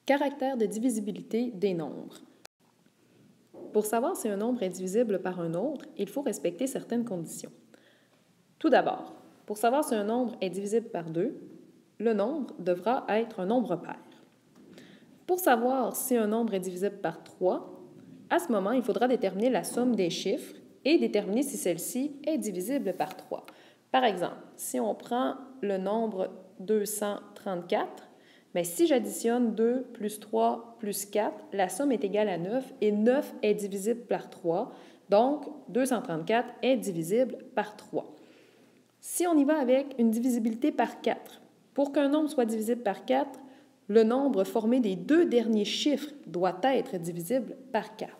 Caractère de divisibilité des nombres. Pour savoir si un nombre est divisible par un autre, il faut respecter certaines conditions. Tout d'abord, pour savoir si un nombre est divisible par 2, le nombre devra être un nombre pair. Pour savoir si un nombre est divisible par 3, à ce moment, il faudra déterminer la somme des chiffres et déterminer si celle-ci est divisible par 3. Par exemple, si on prend le nombre 234, bien, si j'additionne 2 plus 3 plus 4, la somme est égale à 9 et 9 est divisible par 3, donc 234 est divisible par 3. Si on y va avec une divisibilité par 4, pour qu'un nombre soit divisible par 4, le nombre formé des deux derniers chiffres doit être divisible par 4.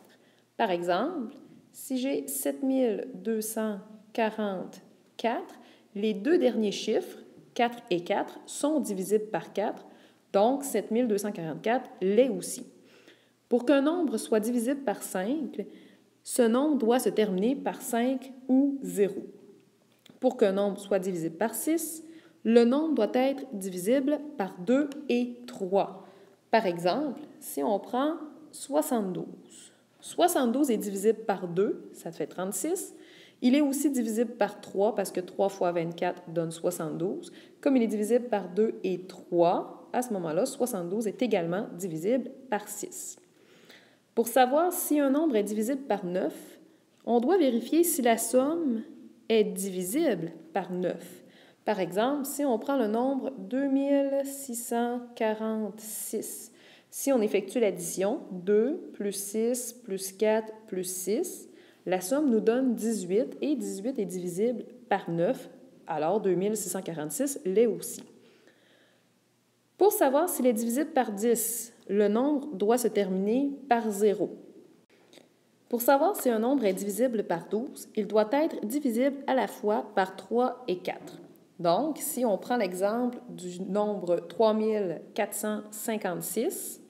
Par exemple, si j'ai 7244, les deux derniers chiffres, 4 et 4, sont divisibles par 4, donc 7244 l'est aussi. Pour qu'un nombre soit divisible par 5, ce nombre doit se terminer par 5 ou 0. Pour qu'un nombre soit divisible par 6, le nombre doit être divisible par 2 et 3. Par exemple, si on prend 72. 72 est divisible par 2, ça fait 36. Il est aussi divisible par 3 parce que 3 fois 24 donne 72. Comme il est divisible par 2 et 3, à ce moment-là, 72 est également divisible par 6. Pour savoir si un nombre est divisible par 9, on doit vérifier si la somme est divisible par 9. Par exemple, si on prend le nombre 2646, si on effectue l'addition 2 plus 6 plus 4 plus 6, la somme nous donne 18 et 18 est divisible par 9, alors 2646 l'est aussi. Pour savoir s'il est divisible par 10, le nombre doit se terminer par 0. Pour savoir si un nombre est divisible par 12, il doit être divisible à la fois par 3 et 4. Donc, si on prend l'exemple du nombre 3456,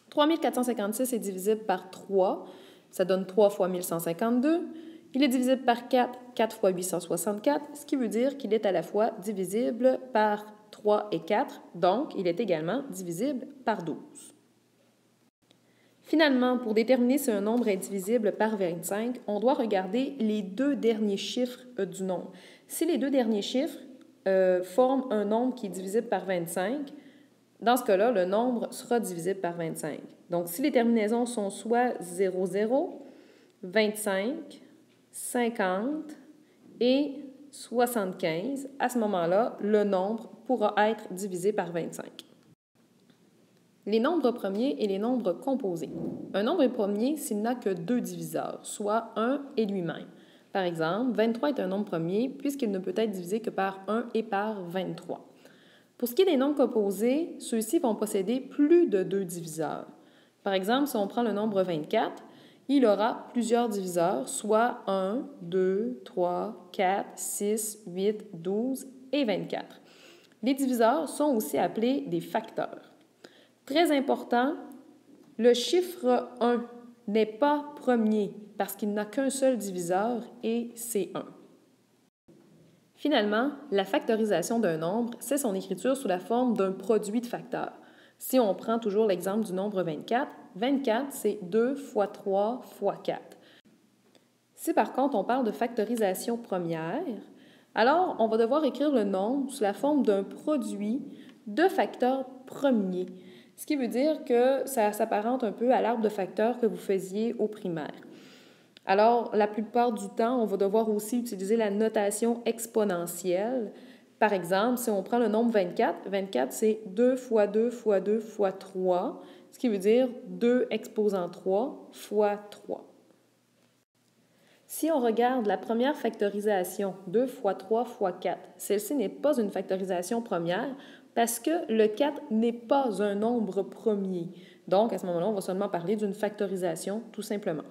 3456 est divisible par 3, ça donne 3 fois 1152. Il est divisible par 4, 4 fois 864, ce qui veut dire qu'il est à la fois divisible par 3 et 4, donc il est également divisible par 12. Finalement, pour déterminer si un nombre est divisible par 25, on doit regarder les deux derniers chiffres du nombre. Si les deux derniers chiffres forment un nombre qui est divisible par 25, dans ce cas-là, le nombre sera divisible par 25. Donc, si les terminaisons sont soit 00, 25, 50 et 75, à ce moment-là, le nombre pourra être divisé par 25. Les nombres premiers et les nombres composés. Un nombre est premier s'il n'a que deux diviseurs, soit 1 et lui-même. Par exemple, 23 est un nombre premier puisqu'il ne peut être divisé que par 1 et par 23. Pour ce qui est des nombres composés, ceux-ci vont posséder plus de deux diviseurs. Par exemple, si on prend le nombre 24, il aura plusieurs diviseurs, soit 1, 2, 3, 4, 6, 8, 12 et 24. Les diviseurs sont aussi appelés des facteurs. Très important, le chiffre 1 n'est pas premier parce qu'il n'a qu'un seul diviseur et c'est 1. Finalement, la factorisation d'un nombre, c'est son écriture sous la forme d'un produit de facteurs. Si on prend toujours l'exemple du nombre 24, 24 c'est 2 fois 3 fois 4. Si par contre on parle de factorisation première, alors on va devoir écrire le nombre sous la forme d'un produit de facteurs premiers. Ce qui veut dire que ça s'apparente un peu à l'arbre de facteurs que vous faisiez au primaire. Alors, la plupart du temps, on va devoir aussi utiliser la notation exponentielle. Par exemple, si on prend le nombre 24, 24 c'est 2 fois 2 fois 2 fois 3, ce qui veut dire 2 exposant 3 fois 3. Si on regarde la première factorisation, 2 fois 3 fois 4, celle-ci n'est pas une factorisation première parce que le 4 n'est pas un nombre premier. Donc, à ce moment-là, on va seulement parler d'une factorisation tout simplement.